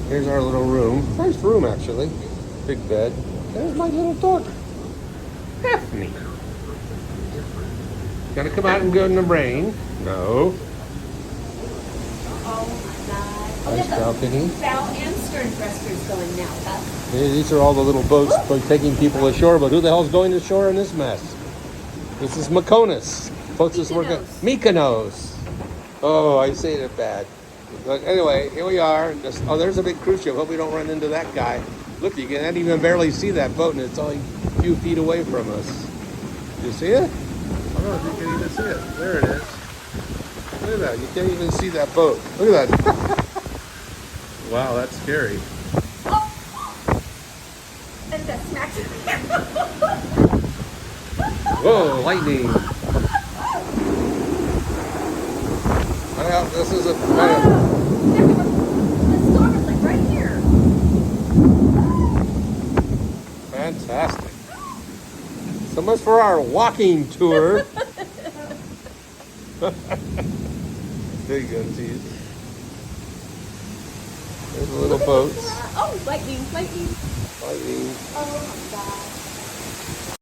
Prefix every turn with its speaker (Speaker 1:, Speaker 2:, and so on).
Speaker 1: Here's our little room. Nice room, actually. Big bed. There's my little dog. Daphne. Gonna come out and go in the rain? No.
Speaker 2: Oh my God. Oh,
Speaker 1: Nice balcony.
Speaker 2: Bow and stern thrusters going now, huh?
Speaker 1: These are all the little boats for taking people ashore, but who the hell's going ashore in this mess? This is Mykonos. Closest we're going. Mykonos. Oh, I say it bad. But anyway, here we are. Oh, there's a big cruise ship. Hope we don't run into that guy. Look, you can't even barely see that boat, and it's only a few feet away from us. You see it? I don't know if you can even see it. There it is. Look at that. You can't even see that boat. Look at that. Wow, that's scary.
Speaker 2: And that smacked me.
Speaker 1: Whoa, lightning. This is a...
Speaker 2: The storm is like right here.
Speaker 1: Fantastic. So much for our walking tour. There you go, geez. There's the little boats.
Speaker 2: Oh, lightning.
Speaker 1: Lightning.
Speaker 2: Oh my God.